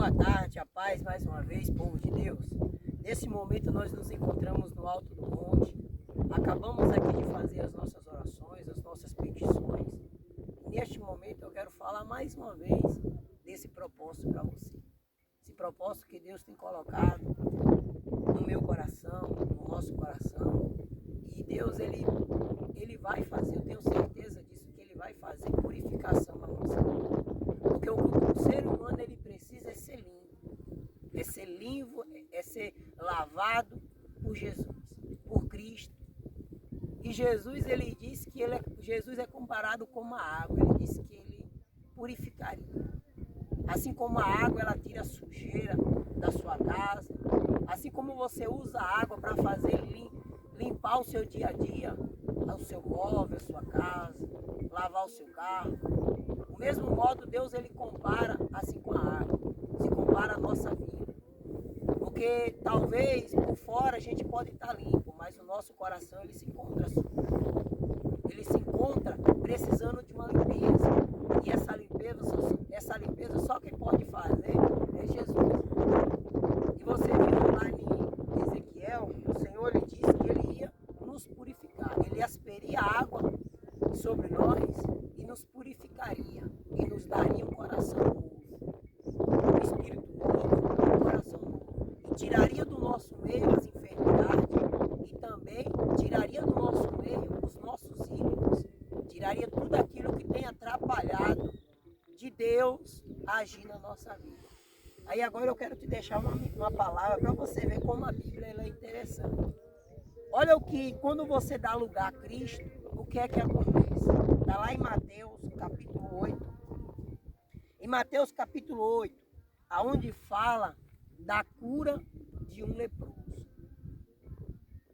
Boa tarde, a paz mais uma vez, povo de Deus. Nesse momento nós nos encontramos no alto do monte. Acabamos aqui de fazer as nossas orações, as nossas petições. Neste momento eu quero falar mais uma vez desse propósito para você. Esse propósito que Deus tem colocado no meu coração, no nosso coração. E Deus, ele vai fazer, eu tenho certeza disso, que Ele vai fazer purificação na nossa vida. Porque o ser humano, ele precisa ser limpo, é ser lavado por Jesus, por Cristo. E Jesus, ele diz que Jesus é comparado com a água, ele disse que ele purificaria. Assim como a água, ela tira a sujeira da sua casa, assim como você usa a água para fazer limpar o seu dia a dia, o seu móvel, a sua casa, lavar o seu carro. Do mesmo modo, Deus, ele compara assim com a água, se compara a nossa vida. Porque talvez por fora a gente pode estar limpo, mas o nosso coração, ele se encontra sujo. Ele se encontra precisando de uma limpeza. E essa limpeza só quem pode fazer é Jesus. E você viu lá em Ezequiel, o Senhor lhe disse que ele ia nos purificar. Ele asperia água sobre nós e nos purificaria. E nos daria um coração novo, um espírito novo, um coração novo. E tiraria do nosso meio as enfermidades e também tiraria do nosso meio os nossos ídolos. Tiraria tudo aquilo que tem atrapalhado de Deus agir na nossa vida. Aí agora eu quero te deixar uma palavra para você ver como a Bíblia ela é interessante. Olha o que, quando você dá lugar a Cristo, o que é que acontece? Está lá em Mateus capítulo 8. Em Mateus capítulo 8, aonde fala da cura de um leproso.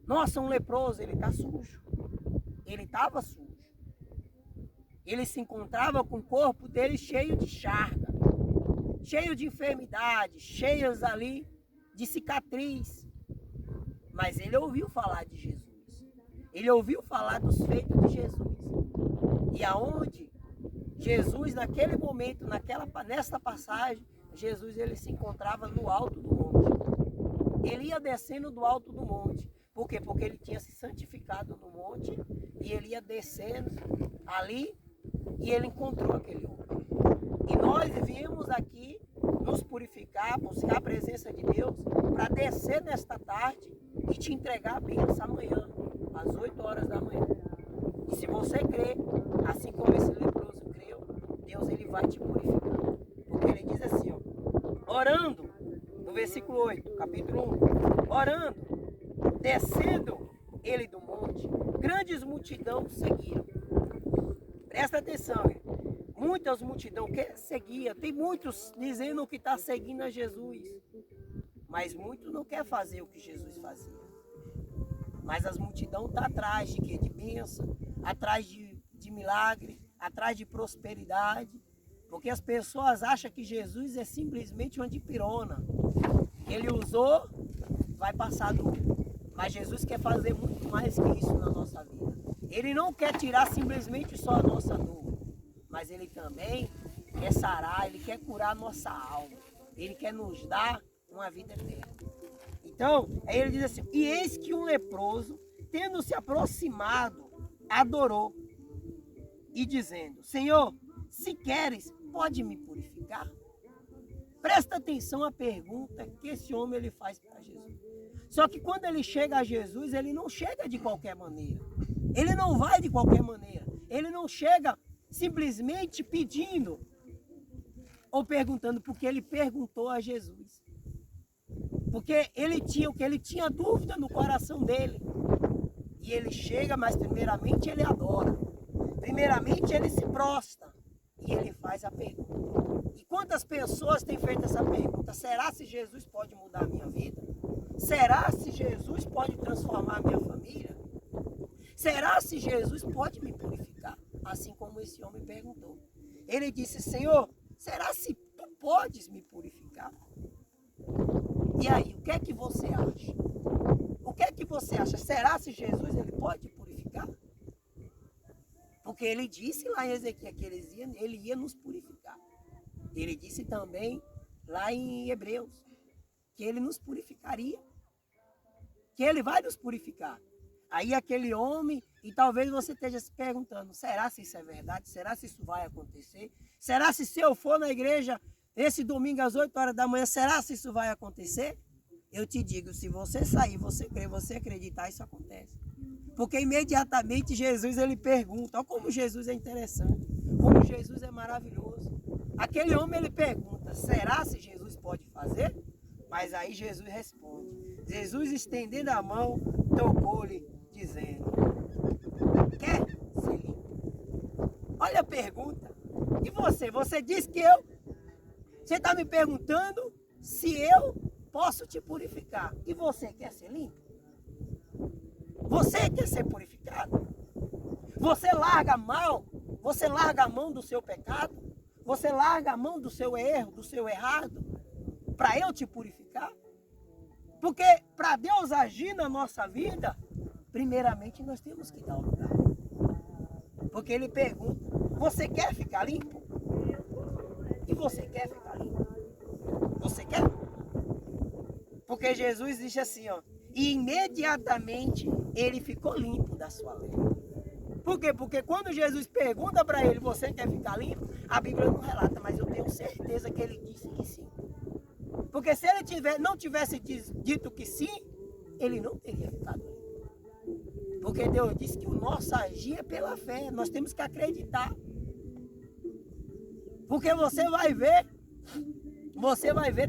Nossa, um leproso, ele está sujo. Ele estava sujo. Ele se encontrava com o corpo dele cheio de charga, cheio de enfermidades, cheios ali de cicatriz. Mas ele ouviu falar de Jesus. Ele ouviu falar dos feitos de Jesus. E aonde Jesus, naquele momento, nesta passagem, Jesus ele se encontrava no alto do monte. Ele ia descendo do alto do monte. Por quê? Porque ele tinha se santificado no monte e ele ia descendo ali e ele encontrou aquele homem. E nós viemos aqui nos purificar, buscar a presença de Deus, para descer nesta tarde e te entregar a bênção amanhã, às 8 horas da manhã. E se você crer, assim como esse leproso creu, Deus ele vai te purificar. Porque ele diz assim, ó, orando, no versículo 8, capítulo 1, orando, descendo ele do monte, grandes multidões seguiram. Presta atenção, muitas multidões que seguia, tem muitos dizendo que está seguindo a Jesus, mas muitos não quer fazer o que Jesus fazia. Mas as multidões estão atrás de quê? De bênção, atrás de milagre, atrás de prosperidade, porque as pessoas acham que Jesus é simplesmente uma dipirona. Ele usou, vai passar do. Mas Jesus quer fazer muito mais que isso na nossa vida. Ele não quer tirar simplesmente só a nossa dor, mas Ele também quer sarar, Ele quer curar a nossa alma. Ele quer nos dar uma vida eterna. Então, aí ele diz assim, e eis que um leproso, tendo se aproximado, adorou, e dizendo, Senhor, se queres, pode me purificar? Presta atenção à pergunta que esse homem ele faz para Jesus. Só que quando ele chega a Jesus, ele não chega de qualquer maneira. Ele não vai de qualquer maneira. Ele não chega simplesmente pedindo ou perguntando, porque ele perguntou a Jesus. Porque ele tinha dúvida no coração dele. E ele chega, mas primeiramente ele adora. Primeiramente ele se prostra. E ele faz a pergunta. E quantas pessoas têm feito essa pergunta? Será se Jesus pode mudar a minha vida? Será se Jesus pode transformar a minha família? Será se Jesus pode me purificar? Assim como esse homem perguntou. Ele disse, Senhor, será se tu podes me purificar? E aí, o que é que você acha? O que é que você acha? Será se Jesus ele pode purificar? Porque ele disse lá em Ezequiel que ele ia nos purificar. Ele disse também lá em Hebreus, que ele nos purificaria, que ele vai nos purificar. Aí aquele homem, e talvez você esteja se perguntando, será se isso é verdade? Será se isso vai acontecer? Será se eu for na igreja esse domingo às 8 horas da manhã, será se isso vai acontecer? Eu te digo, se você sair, você crer, você acreditar, isso acontece. Porque imediatamente Jesus ele pergunta, olha como Jesus é interessante, como Jesus é maravilhoso. Aquele homem ele pergunta, será se Jesus pode fazer? Mas aí Jesus responde. Jesus estendendo a mão, tocou-lhe, dizendo, quer ser limpo? Olha a pergunta. E você? Você diz que você está me perguntando se eu posso te purificar. E você quer ser limpo? Você quer ser purificado? Você larga a mão do seu pecado? Você larga a mão do seu erro, do seu errado, para eu te purificar? Porque para Deus agir na nossa vida, primeiramente nós temos que dar o lugar. Porque ele pergunta, você quer ficar limpo? E você quer ficar limpo? Você quer? Porque Jesus disse assim, ó, e imediatamente ele ficou limpo da sua lei. Por quê? Porque quando Jesus pergunta para ele, você quer ficar limpo? A Bíblia não relata, mas eu tenho certeza que ele disse que sim. Porque se ele não tivesse dito que sim, ele não teria ficado limpo. Porque Deus disse que o nosso agir é pela fé, nós temos que acreditar. Porque você vai ver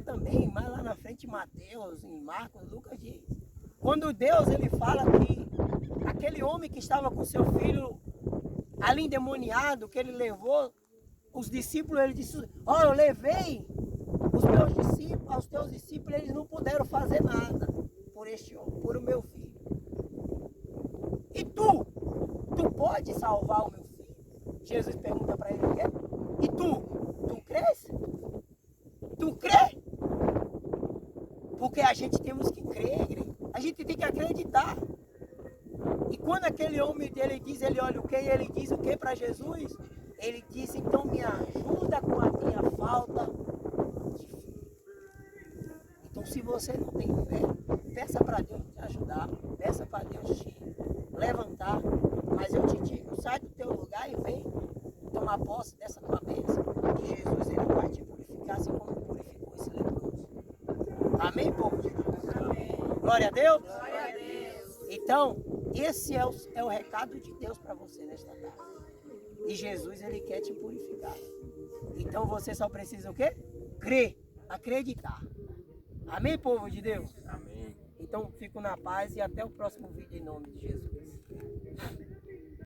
também, mais lá na frente, em Mateus, em Marcos, Lucas diz. Quando Deus ele fala que aquele homem que estava com seu filho ali endemoniado, que ele levou os discípulos, ele disse, ó, eu levei os meus discípulos, aos teus discípulos, eles não puderam fazer nada por este homem, por o meu filho. E tu pode salvar o meu filho? Jesus pergunta para ele, quê? E tu crês? Tu crê? Porque a gente temos que crer, igreja. A gente tem que acreditar. E quando aquele homem dele diz, ele olha o quê? E ele diz o quê para Jesus? Ele diz, então me ajuda com a minha falta de fé. Então se você não tem fé, peça para Deus te ajudar. Peça para Deus te levantar. Mas eu te digo, sai do teu lugar e vem tomar posse dessa tua bênção. Que Jesus ele vai te purificar assim como purificou esse leproso. Amém, povo de Deus? Amém. Glória a Deus? Glória a Deus. Então, esse é o recado de Deus para você nesta tarde. E Jesus, ele quer te purificar. Então você só precisa o quê? Crer, acreditar. Amém, povo de Deus? Amém. Então fico na paz e até o próximo vídeo em nome de Jesus.